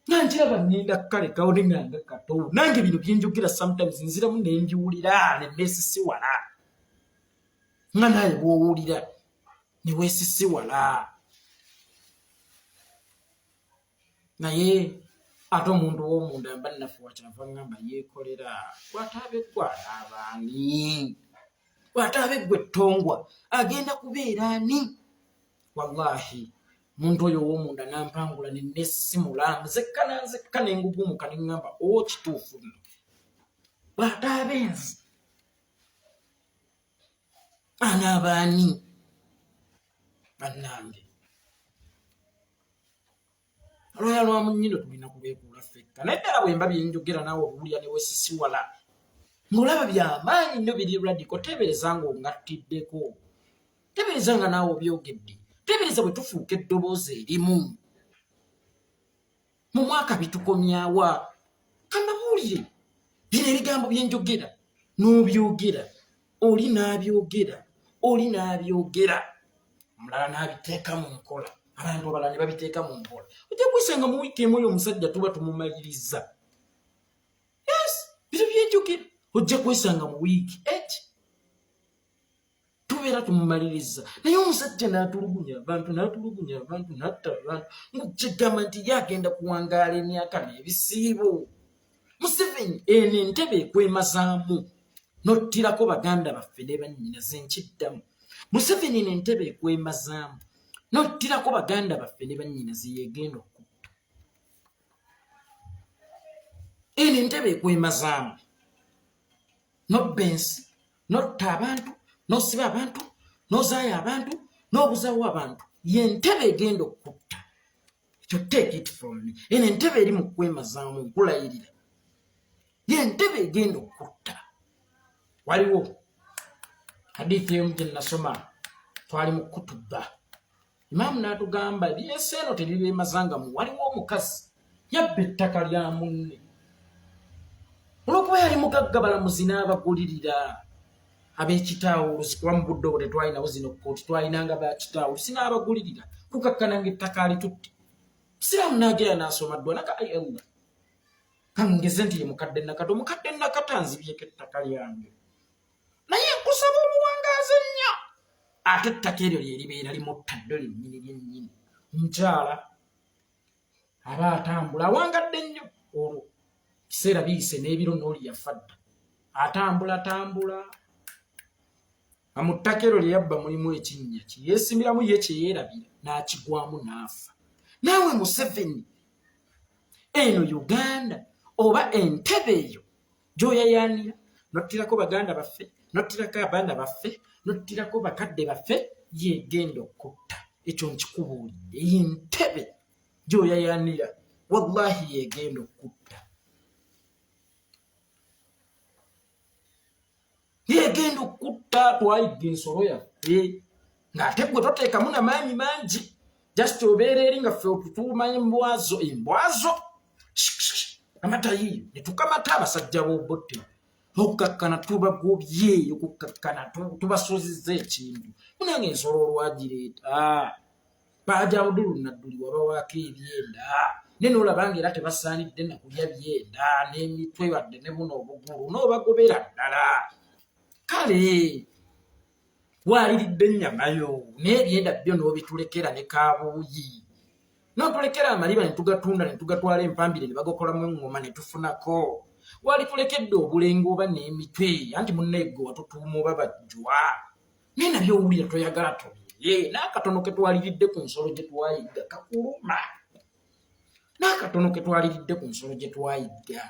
A: nga nkiraba ngenda kukalekawo ne nga kato nange bino byenjogera sometimes nziramu nenjiwulira ne neesisiwala nga naye bw'owulira ne weesisiwala naye ate omuntu w'omunda mba nnafuwa kyava ngamba Yekolera bw'ataabeggwa n'abaani bw'ataabeggwa Itongwa agenda kubeera ani wallahi muntu oyo w'omunda nampangula ne neesimula nzekka n'engugumuka ne ŋŋamba kituufu nno bw'ataabenzi anaabaani bannange olwaya lwamu nnyindo tulina kubeekuula ffekka naye ddala bwe mba byenjogera naawe owulira ne weesisiwala ng'olaba by'amaanyi nnyo biri radiko teebereza ng'ongattiddeko teebereza nga naawe obyogedde teebereza bwe tufuuka eddoboozi erimu mu mwaka bitukomyawa kambabuulire bino ebigambo byenjogera n'obyogera oli n'abyogera omulala n'abiteeka mu nkola abantu abalala ne babiteeka mu nkola ojja kwisanga mu wiiki emu oyo omusajja tuba tumumaliriza yes bino byenjogera ojja kwisanga mu wiiki tubeera tumumaliriza naye omusajja n'atulugunya abantu n'atta abantu ng'okyegamba nti ye agenda kuwangaala emyaka n'ebisiibo Museveni eno entebe ekwemazaamu n'ottirako baganda baffe ne bannyinaze nkiddamu Museveni n'entebe ekwemazaamu n'ottirako baganda baffe ne bannyinaze yegenda okutta. Eno entebe ekwemazaamu n'obba ensi n'otta abantu n'osiba abantu n'ozaaya abantu n'obuzaawo abantu y'entebe egenda okutta. Ekyo take it from me. Eno entebe eri mu kwemazaamu nkulayirira y'entebe egenda okutta. Waliwo hadithi emu gye nasoma twali mu kutuba. Imaamu n'atugamba eby'ensi eno tebibeemazangamu. Waliwo omukazi yabba ettaka lya munne olw'okuba yali mugagga balamuzi n'abagulirira ab'ekitaawuluzi, kuba mu budde obwo tetwalinawo zino kkooti, twalinanga bakitaawuluzi n'abagulirira kukakkana ng'ettaka alitutte. Siraamu n'agera n'asoma ddwa naka ayi Allah kangeze nti ye mukadde nakata, omukadde nakata nzibyeko ettaka lyange, naye nkusaba omuwangaazi ennyo ate ettaka eryo lye libeera limutta ddyo lyennyini lyennyini. Omukyala aba atambula awangadde nnyo olwo kiseera biyise n'ebiro n'oli yafa dda, atambula mu ttaka eryo lye yabba mulimu ekinnya kye yeesimiramu ye kye yeerabira n'akigwamu n'afa. Naawe Museveni, eno Uganda oba entebe eyo gy'oyayaanira n'ottirako baganda baffe, n'ottirako abaana baffe, n'ottirako bakadde baffe, yegenda okutta. Ekyo nkikubuulidde, y'entebe gy'oyayaanira wallahi yegenda okutta. Yegenda okutta. Twayigga ensolo yaffe ng'ate gwe toteekamu n'amaanyi mangi, just obeera eri nga ffe otutuuma embwazo amatayiyo ne tukamata abasajja b'obotte okukakkana tubagobye, okukakkana tubasozizza ekintu. Munange ensolo olwagireeta Hajji Nadduli wabawaako ebyenda ne n'olabanga era tebasaanidde na kulya byenda n'emitwe wadde ne buno obugulu n'obagobera ddala. Kale waaliridde ennyamayo n'ebyenda byo n'obitulekera ne kaabuuyi, n'otulekera amaliba ne tugatunda ne tugatwala empambire ne bagokolamu eŋŋoma ne tufunako. Walitulekedde obulengo oba n'emitwe, anti munneegwe watutuuma oba bajjwa, naye nabyo owulira toyagala tobirye. N'akatono ke twaliridde ku nsolo gye twayigga kakuluma, n'akatono ke twaliridde ku nsolo gye twayigga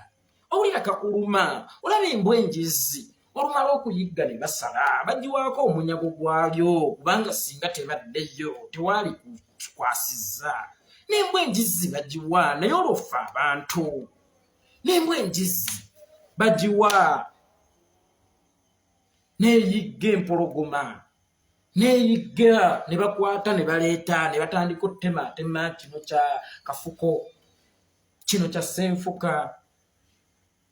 A: owulira kakuluma. Olaba embwa enjizi olumala okuyigga ne basala bagiwaako omunyago gwalyo, kubanga singa tebaddeyo tewali kukwasizza. N'embwa enjizi bagiwa, naye olwofa abantu n'embwa enjizi bagiwa. N'eyigga empologoma, n'eyigga ne bakwata ne baleeta ne batandika okutematema kino kya kafuko, kino kya ssenfuka,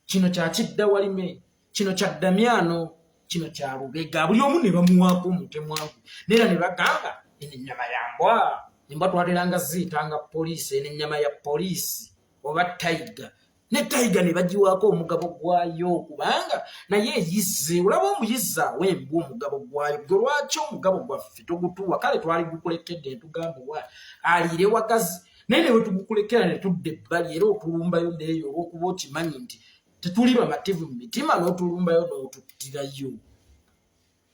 A: kino kya kiddawalime, kino kya ddamyano, kino kya lubega. Buli omu ne bamuwaako omutemwagu, neera ne bagamba eno ennyama ya mbwa. Embwa twateranga ziyitanga poliisi, eno ennyama ya poliisi oba tayiga. Ne tayiga ne bagiwaako omugabo gwayo, kubanga naye eyizze. Olaba omuyizze awa embwa omugabo gwayo, gwe lwaki omugabo gwaffe togutuwa? Kale twali gukulekedde ne tugamba wa aliire wagazi, naye ne we tugukulekera ne tudda ebbali era otulumbayo n'eyo olw'okuba okimanyi nti tetuli bamativu mu mitima, n'otulumbayo n'otuttirayo.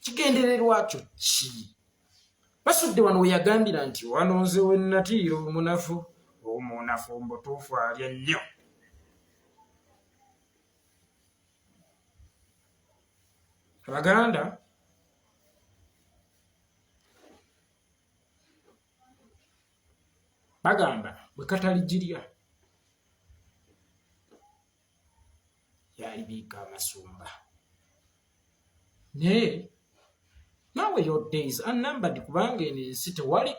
A: Kigendererwa kyo ki? Basudde wano we yagambira nti wano nze we nnatiira omunafu, omunafu mbutuufu alya nnyo. Abaganda bagamba bwe kataligirya yalibiika amasumba. Naye naawe your days are numbered, kubanga eno ensi tewali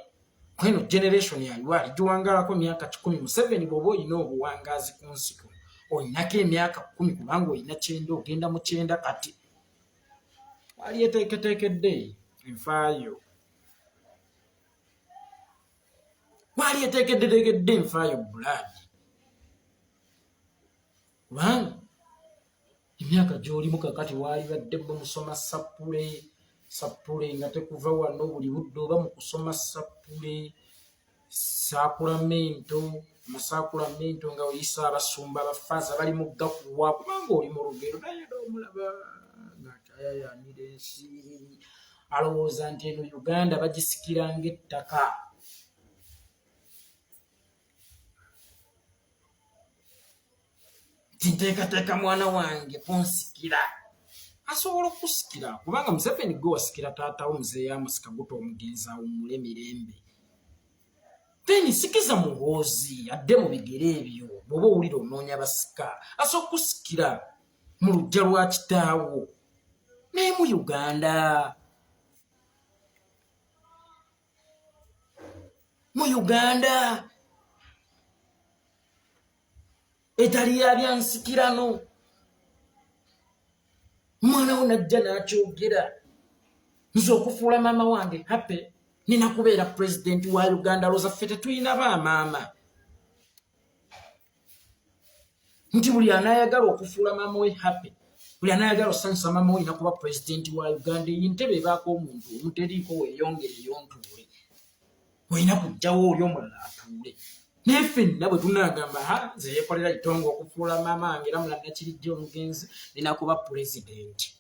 A: kweno generation yaliwo aligiwangalako myaka 10. Museveni bw'oba olina obuwangaazi ku nsi kuno olinako emyaka 10, kubanga olina 9 ogenda mu 9 kati. Wali eteeketeekedde enfaayo, wali eteekeddeteekedde enfaayo bulaadi, kubanga emyaka gy'olimu kakati waali badde mu musoma sappule nga tekuva wano buli budde oba mu kusoma sappule, saakulamento, masaakulamento nga oyisa abasumba abafaaza bali mu gakuwa, kubanga oli mu lugero naye n'omulaba ng'akyayayaanira ensi alowooza nti eno Uganda bagisikira ng'ettaka. Tinteekateeka mwana wange ponsikira. Asobola okusikira kubanga Museveni gwe wasikira taatawo muzeeyi amusika guto omugenzi awummule mirembe. Then sikiza muhoozi adde mu bigere ebyo bw'oba owulira onoonya basika. Asobola okusikira mu luggya lwa kitaawo naye mu Uganda. Mu Uganda etali ya byansikirano. Mwana we najja n'akyogera nze okufuula maama wange happy nina kubeera president wa Uganda. Looza ffe tetulina baamaama nti buli anaayagala okufuula maama we happy, buli anaayagala osanyusa maama we kuba president wa Uganda. Eyo ntebe ebaako omuntu omuteriiko weeyongere yontuule, olina kujjawo oli omulala atuule. Naye ffenna bwe tunaagamba nze Yekolera Itongwa okufuula maama wange era mulanda kirijja omugenzi nina kuba president.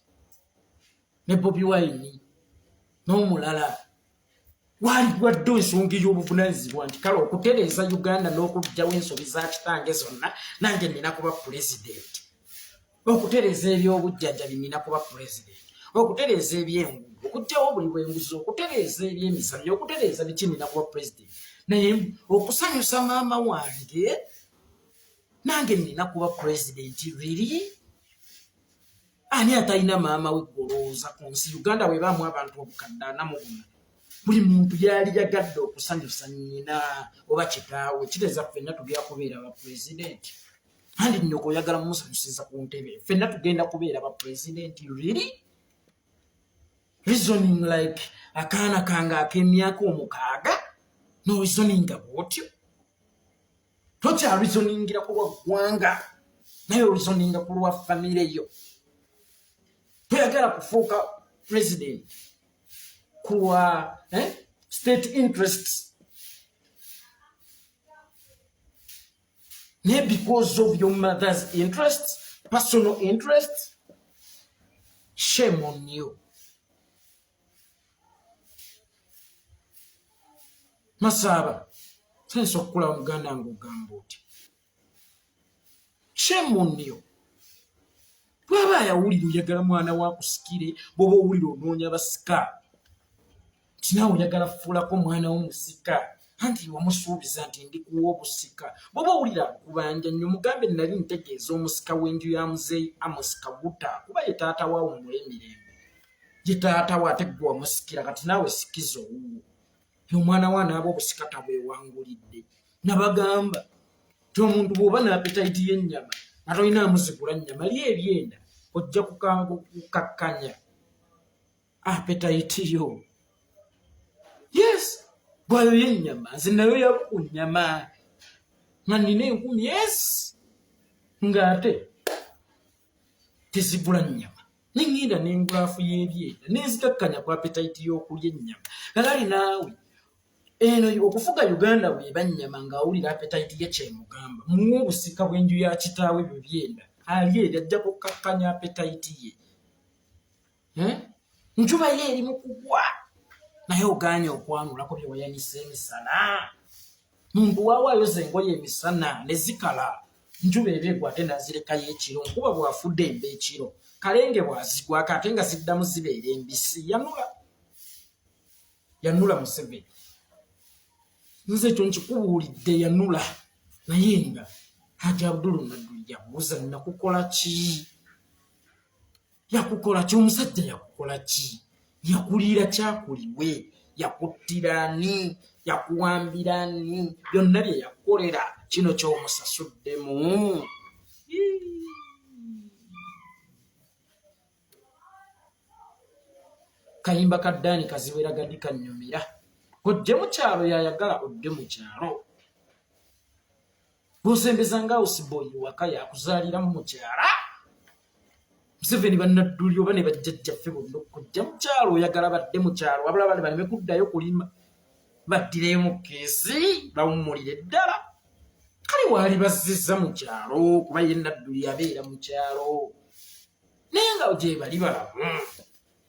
A: Ne Bobi Wine n'omulala waligwadde ensonga y'obuvunaanyizibwa nti kale okutereeza Uganda n'okuggyawo ensobi za kitange zonna nange nina kuba president. Okutereeza ebyobujjajjabi nina kuba president. Okutereeza ebyenguudo, okuggyawo buli bwenguzi, okutereeza ebyemizannyo, okutereeza biki nina kuba president. Naye okusanyusa maama wange nange nina kuba president. Really? Ani atalina maama we golooza ku nsi? Uganda bwe baamu abantu obukadde 40 buli muntu yali yagadde okusanyusa nnyina oba kitaawe. Kitegeeza ffenna tugenda kubeera ba president. Andi nnyoko oyagala mumusanyusiza ku ntebe, ffenna tugenda kubeera ba president. Really? Reasoning like akaana kange ak'emyaka 6 no reasoninga bwotyo. Tokya reasoningira ku lwa ggwanga naye reasoninga ku lwa famire yo. Toyagala kufuuka president ku lwa state interests naye because of your mother's interests, personal interests. Shame on you. Masaba sense okukula Muganda ng'ogamba oti shame on you. Bw'aba ayawulira oyagala mwana wakusikire, bw'oba owulira onoonya basika nti naawe oyagala fuulako mwana w'omusika anti wamusuubiza nti ndikuwa obusika. Bw'oba owulira akubanja nnyo mugambe nali ntegeeza omusika w'enju ya muzeeyi amusika guta kuba ye taata wa awummula emirembe, ye taata wa ate gwe wamusikira kati naawe sikiza owuwo. Omwana wa n'aba obusika tabwewangulidde. Nabagamba ti omuntu bw'oba n'apetayiti y'ennyama atolina amuzigula nnyama li ebyenda ojja kukakkanya apetayiti yo. Yes, bwayo y'ennyama nze nayo yaku nnyama nga nina 10. Yes, ng'ate tezigula nnyama. Nengenda n'engulaafu y'ebyenda nenzikakkanya ku apetayiti y'okulya ennyama. Kakali naawe eno okufuga Uganda bw'eba nnyama ng'awulira apetayiti ye kyemugamba, muwe obusika bw'enju ya kitaawe bwe byenda ali eri ajja kukakkanya apetayiti ye. Njuba ye eri mu kugwa naye ogaanye okwanulako bye wayanisa emisana. Muntu waawayoza engoye emisana ne zikala, njuba eba egwa ate nazirekayo ekiro, nkuba bw'afudde emba ekiro, kalenge bw'azigwako ate nga ziddamu zibeera embisi. Yanula Museveni. Nze ekyo nkikubuulidde yanula naye nga Hajji Nadduli yabuuza nakukola ki? Yakukola ki? Omusajja yakukola ki? Yakuliira kyakuliwe? Yakuttira ani? Yakuwambira ani? Byonna bye yakukolera kino ky'omusasuddemu. Kayimba kaddaani kaziwera gadi kannyumira. Odde mu kyalo yayagala odde mu kyalo. Bw'osembeza nga Osibooyi waka yakuzaaliramu mu kyala. Museveni Nadduli oba ne bajjajjaffe bonna okujja mu kyalo oyagala badde mu kyalo wabula bali baleme kuddayo kulima. Baddireyo mu keesi bawummulire ddala. Kale waali bazzizza mu kyalo kuba ye Nadduli yabeera mu kyalo. Naye nga gye bali balamu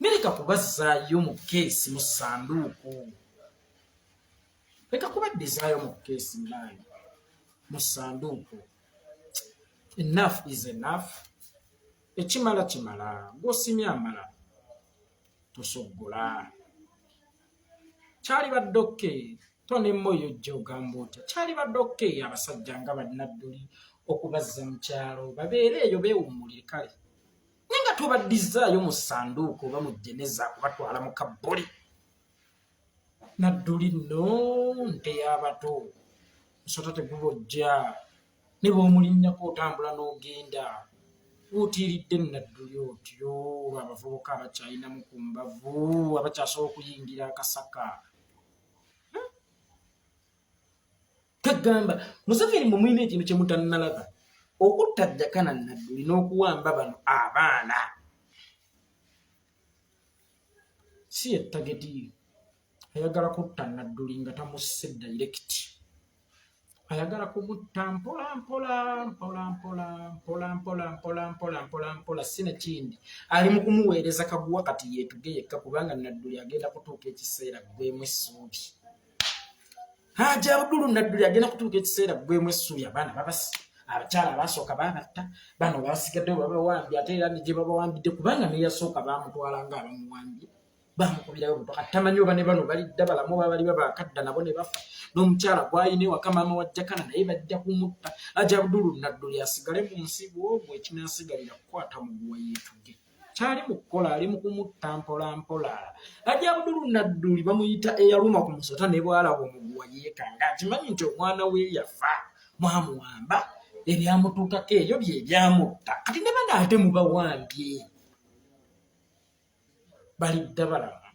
A: Nereka kubazzaayo mu keesi mu ssanduuku. Leka kubaddizaayo mu keesi mmanyi mu ssanduuku. Enough is enough. Ekimala kimala, gw'osimya amala tosoggola. Kyali badde okke, tonemmoyo ojja ogamba otya. Kyali badde okke abasajja nga Nadduli okubazza mu kyalo babeere eyo beewummulire kale. Naye nga tobaddizaayo mu ssanduuku oba mu jeneza kubatwala mu kabbuli. Nadduli nno nte y'abato. Musota tegubojja. Ne bw'omulinnyako otambula n'ogenda. Utiiridde Nadduli otyo abavubuka abakyalinamu ku mbavu abakyasobola okuyingira akasaka. Kagamba Museveni mwe mulina ekintu kye mutannalaba. Okutta Jakana Nadduli n'okuwamba bano abaana. Si ye tageti. Ayagala kutta Nadduli nga tamusse direct. Ayagala kumutta mpola sine kindi. Ali mu kumuweereza kaguwa kati yeetuge yekka kubanga Nadduli agenda kutuuka ekiseera gwemu essuubi. Hajji Nadduli agenda kutuuka ekiseera gwemu essuubi abaana babasi. Abakyala abasooka baabatta, bano basigaddeyo babawambye ate era gye babawambidde kubanga ne yasooka baamutwala nga abamuwambye. Bamukubirayo mpaka tamanyi oba ne bano balidda balamu oba bali babakadda nabo ne bafa. N'omukyala gw'ayina ewaka maama wa Jakana naye bajja kumutta. Hajji Nadduli asigale mu nsi bw'ogwo ekinaasigalira kukwata muguwa yeetuge. Kyali mu kukola ali mu kumutta mpola. Hajji Nadduli bamuyita eyaluma ku musota ne bw'alaba omuguwa yeekanga. Akimanyi nti omwana we yafa mwamuwamba ebyamutuukako ebyo bye byamutta. Kati ne bano ate mubawambye. Balidda balama.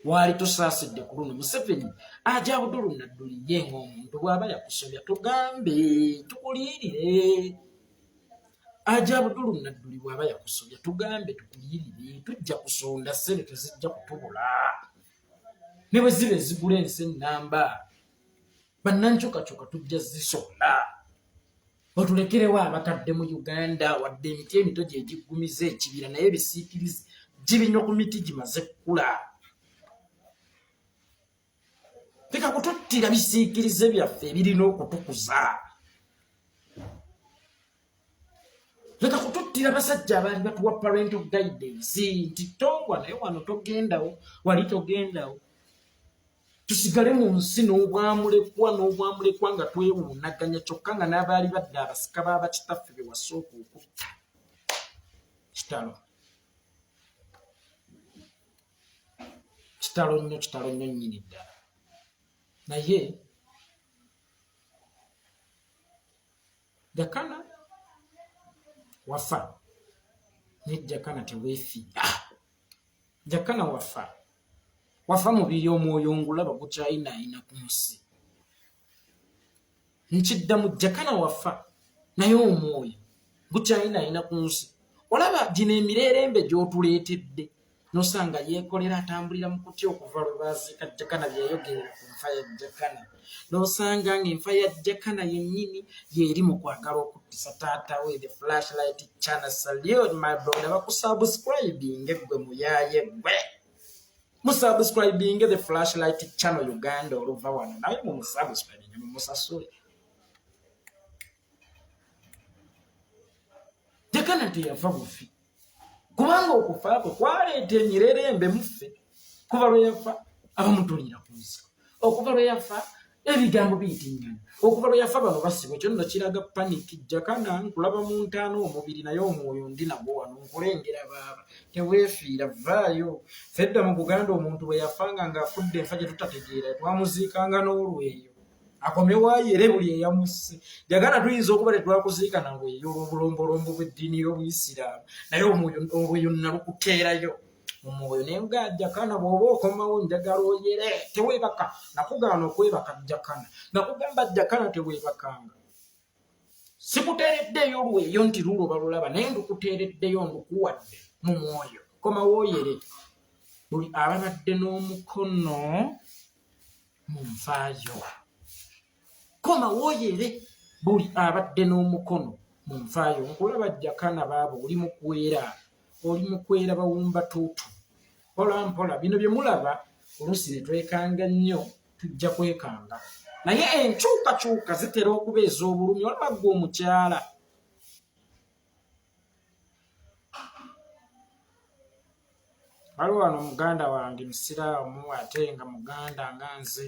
A: Wali tosaasidde ku luno Museveni Hajji Nadduli ye ng'omuntu bw'aba yakusobya tugambe tukuliirire. Hajji Nadduli bw'aba yakusobya tugambe tukuliirire. Tujja kusonda ssente tezijja kutubula. Ne bwe ziba ezigula ensi ennamba bannankyukakyuka tujja zisonda. Otulekerewo abakadde mu Uganda wadde emiti emito gye giggumiza ekibira naye bisiikirize gibinywa ku miti gimaze kkula. Leka kututtira bisiikirize byaffe ebirina okutukuza. Leka kututtira basajja abaali batuwa parental guidance nti Itongwa naye wano togendawo wali togendawo. Tusigale mu nsi n'obwamulekwa nga twewuunaganya kyokka nga n'abaali badde abasika b'abakitaffe be wasooka okutta. Kitalo nnyo nnyini ddala. Naye Jakana wafa ne Jakana teweefiira. Jakana wafa mubiri omwoyo ngulaba gukyayinaayina ku nsi. Nkiddamu Jakana wafa naye omwoyo gukyayinaayina ku nsi. Olaba gino emirerembe gy'otuleetedde nosanga Yekolera atambulira mu kutya okuva lwe baaziika Jakana byeyogerera ku nfa ya Jakana. Nosanga ng'enfa ya Jakana yennyini y'eri mu kwagala okuttisa taata we the flashlight channel. Salute my brother bakusubscribing gwe muyaaye gwe. Musubscribing the flashlight channel Uganda oluva wano naye mumusubscribe ne mumusasule. Jakana teyafa bufi. Kubanga okufa kwe kwaleeta emirerembe muffe. Kuva lwe yafa abamutulira ku nsiko. Okuva lwe yafa ebigambo biyitiŋŋana. Okuva lwe yafa bano basibwa ekyo nno kiraga paniki. Jakana nkulaba mu ntaano omubiri naye omwoyo ndi nagwo wano nkulengera baaba. Teweefiira vaayo. Fedda mu Buganda omuntu bwe yafanga ng'afudde enfa gye tutategeera twamuziikanga n'olweyo. Akomewayere buli eyamusse. Jakana tuyinza okuba tetwakuziika nange ey'olwobulombolombo bw'eddiini y'Obuyisiraamu naye omwoyo nalukuteerayo. Omwoyo naye nga Jakana bw'oba okomawo njagala oyere teweebaka. Nakugaana okwebaka Jakana. Nakugamba Jakana teweebakanga. Sikuteereddeyo olweyo nti lulo balulaba naye ndukuteereddeyo ndukuwadde mu mwoyo. Komawo oyere. Buli ababadde n'omukono mu nfaayo. Koma woyere buli abadde n'omukono mu nfaayo. Nkulaba Jakana baabo oli mu kuwera oli mukwera bawumba tuutu mpola mpola bino bye mulaba oluusi ne twekanga nnyo tujja kwekanga naye enkyukakyuka zitera okubeeza obulumi olabagga omukyala waliwo wano muganda wange musiraamu ate nga muganda nga nze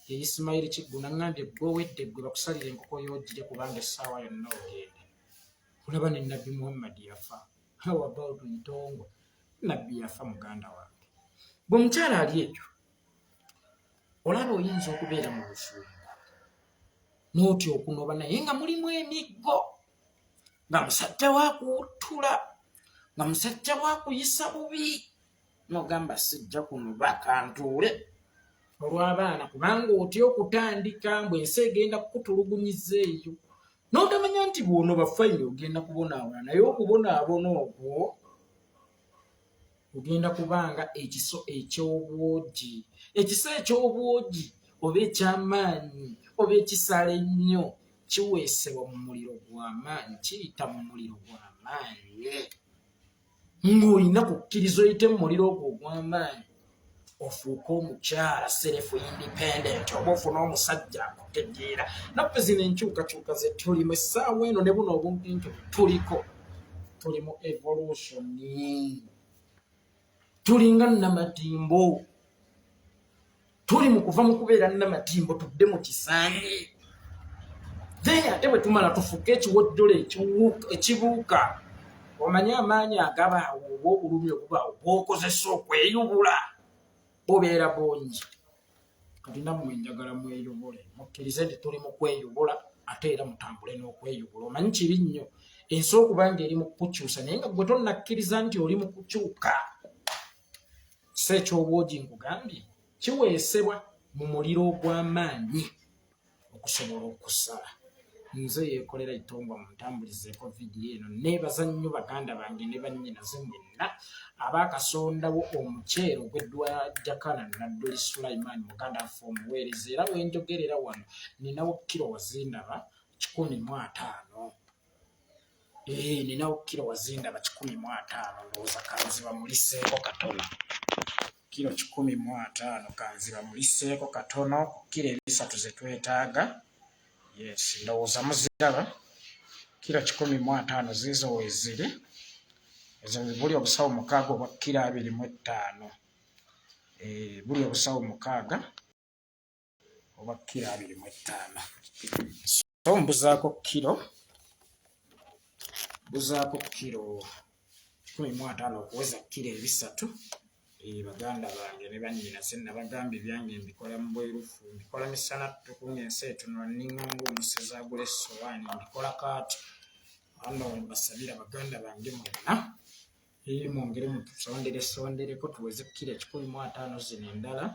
A: ye Isimayiri Kigguna ngambye gwe owedde gwe bakusalira enkoko y'ogire kubanga essaawa yonna ogende olaba ne Nabbi Muhammad yafa how about Itongwa Nabbi yafa muganda wange bwe mukyala ali ekyo olaba oyinza okubeera mu bufumbo n'otya okunoba naye nga mulimu emiggo nga musajja wakuwuttula nga musajja wakuyisa bubi n'ogamba sijja kunoba kantuule olw'abaana kubanga otya okutandika mbwe ensi egenda kukutulugunyiza eyo n'otamanya nti bw'onoba fayini ogenda kubonaabona naye okubonaabona okwo ogenda kubanga ekiso eky'obwogi ekiso eky'obwogi oba eky'amaanyi oba ekisala ennyo kiweesebwa mu muliro gw'amaanyi kiyita mu muliro gw'amaanyi ng'olina kukkiriza oyite mu muliro ogwo ogw'amaanyi ofuuka omukyala self independent oba ofuna omusajja akutegeera naffe zino enkyukakyuka ze tulimu essaawa eno ne buno obunkintu tuliko tuli mu evolution tulinga Namatimbo tuli mu kuva mu kubeera Namatimbo tudde mu kisange naye ate bwe tumala tufuuke ekiwojjolo ekibuuka omanye amaanyi agabaawo oba obulumi obubaawo bw'okozesa okweyubula bubeera bungi kalina mmwe njagala mweyubule mukkirize nti tuli mu kweyubula ate era mutambule n'okweyubula omanyi kibi nnyo ensi okuba nga eri mu kukukyusa naye nga gwe tonnakkiriza nti oli mu kukyuka kisa eky'obwogi nkugambye kiweesebwa mu muliro ogw'amaanyi okusobola okusala nze Yekolera Itongwa muntambulizeeko vidiyo eno neebaza nnyo baganda bange ne bannyinaze mwenna abaakasondawo omuceere ogw'eddwa Hajji Nadduli Sulaiman muganda waffe omuweereza era wenjogerera wano ninawo kilo wazindaba 150 ninawo kilo wazindaba 150 ndowooza kanziba muliseeko katono kilo 150 kanziba muliseeko katono kilo 3 ze twetaaga yes ndowooza muziraba kilo 150 zizo weziri ezo buli obusawo 6 obwa kilo 25 buli obusawo 6 obwa kilo 25 so mbuzaako kilo 150 okuweza kilo 3 baganda bange ne bannyinaze nabagamba ebyange mbikola mu bwerufu mbikola misana tukunga ensi etunula ninganga omusezi agula essowaani mbikola kaati wano mbasabira baganda bange mwenna mwongere mutusondereko tuweze kilo 150 zino endala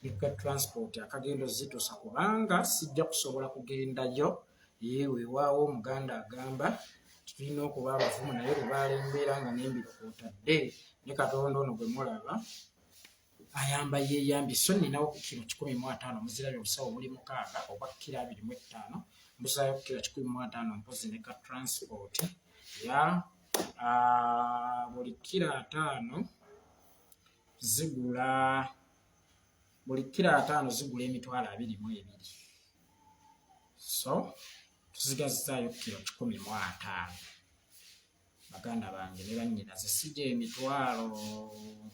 A: nika transport akagendo zituusa kubanga sijja kusobola kugendayo weewaawo omuganda agamba tulina okuba abavumu naye lubaala embeera nga nembiro kwotadde ne Katonda ono gwe mulaba ayamba yeeyambye so ninawo ku kilo 150 muzirabye obusawo buli 6 obwa kilo 25 mbusaayo kilo 150 mpozi ne ka transport ya buli kilo 5 zigula emitwalo 22 so tuzigazaayo kilo 15 baganda bange ne bannyinaze sijja emitwalo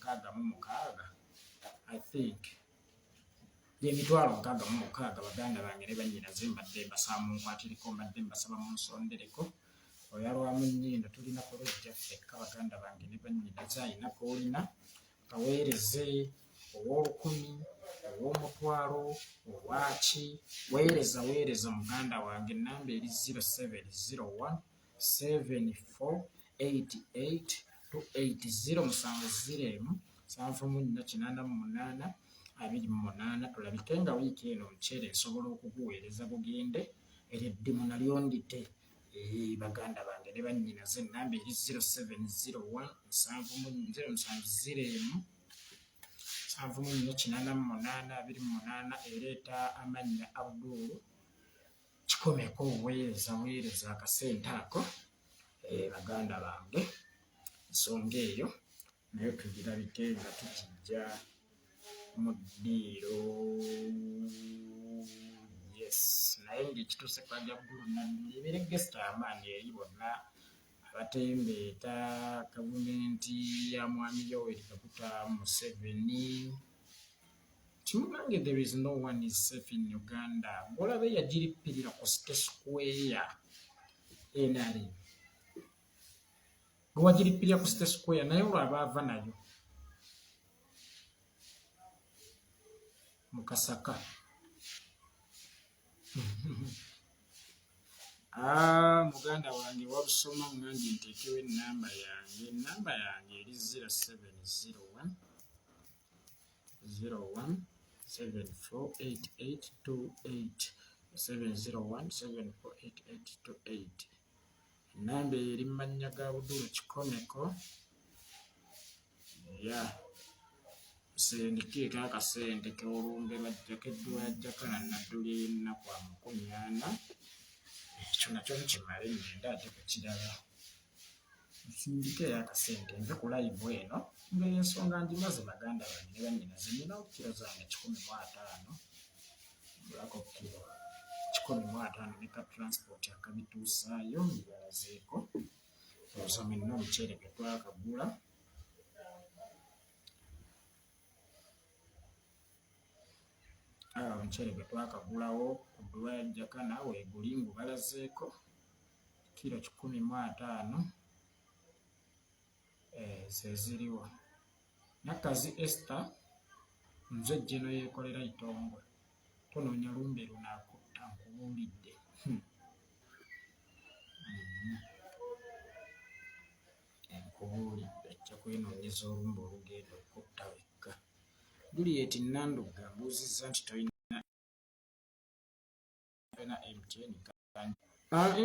A: 66 I think emitwalo 66 baganda bange ne bannyinaze mbadde mbasaba munkwatireko mbadde mbasaba munsondereko oyalwamu nnyindo tulina kulojja ffekka baganda bange ne bannyinaze ayinako olina kaweereze ow'olukumi ow'omutwalo owaki weereza muganda wange namba eri 0701 7488 musanvu 7488 tulabike nga wiiki eno omuceere nsobola okuguweereza bugende eryeddimu nalyo ndite baganda bange ne bannyinaze namba eri 0701 7488 ereeta amannya Abdul kikomeko weereza akasente ako baganda bange ensonga eyo naye tugirabike nga tukijja mu ddiiro. Yes, naye ng'ekituuse kwa Jjagulu Nadduli ebireggesita amaanyi eri bonna abatembeeta gavumenti ya mwami Yoweri Kaguta Museveni. Kimunange there is no one is safe in Uganda. Ng'olaba eyagirippirira ku City Square NRM. Gwe wagirippirira ku City Square naye olwaba ava nayo mu Kasaka. Muganda wange wabusoma ngange nteekewo ennamba yange. Ennamba yange eri 0701 748828 701 748828. Ennamba eri mu mannya ga Budulu Kikomeko. Sendikeeko akasente k'olumbe bajjakeddwa Hajji Nadduli ennaku 40. Ekyo nakyo nkimale ngenda ate ku kirala. Nsindikeyo akasente nve ku live eno ng'ensonga ngimaze baganda bange ne bannyinaze. Ninawo kiro zange 15 bulako kiro 15 ne ka transport akabituusaayo mbibalazeeko. Osome nno omuceere gwe twakagula. Omuceere gwe twakagulawo ku ddwa Hajji naawe eguli ngubalazeeko kiro 15 zeziriwo. Nakkazi Esther nze Jeno Yekolera Itongwa. Tonoonya lumbe lunaakutta nkubuulidde. Nkubuulidde ajja kwenoonyeza olumbe olugenda okutta wekka. Juliet Nandugga mbuuzizza nti tolina MTN.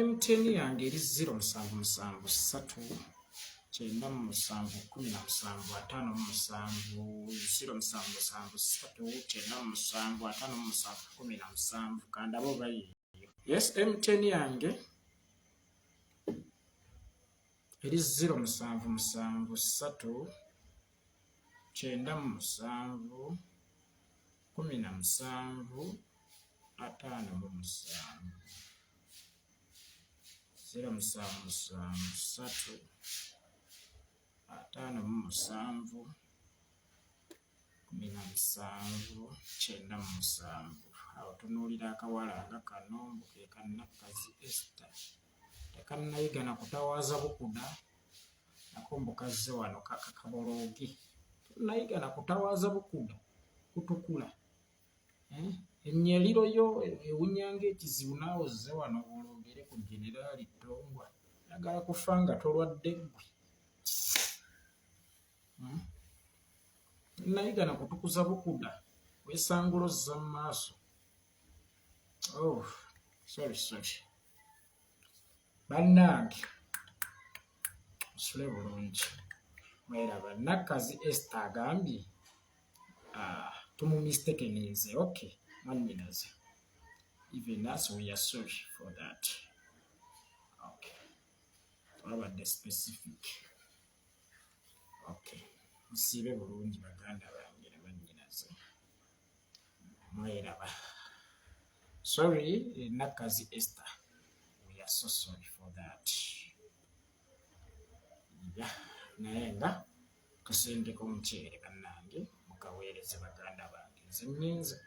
A: MTN yange eri 0773 97 17 57 0773 kandabo bayiyo. Yes, MTN yange eri 0773 97 17 57 0773 57 17 awo tunuulira akawala nga kano mbuke ka Nakkazi Esther. Tekannayiga na kutawaaza bukuda nako mbukazze wano kakabologi. Nayiga na kutawaaza bukuda kutukula. Ennyaliro yo ewunyanga ekizibu naawe ozze wano olwogere ku General Itongwa. Yagala kufa nga tolwadde ggwe. Nayiga na kutukuza bukuda weesangula ozza mu maaso. Sorry. Bannange musule bulungi. Mweraba Nakkazi Esther agambye tumumistekenize. Okay, mwannyinaze. Even us we are sorry for that. Okay. Twabadde specific. Okay. Musiibe bulungi baganda bange ne bannyinaze. Mweraba. Sorry, Nakkazi Esther. We are so sorry for that. Naye nga kasente k'omuceere bannange mukaweereze baganda bange. Nze nninze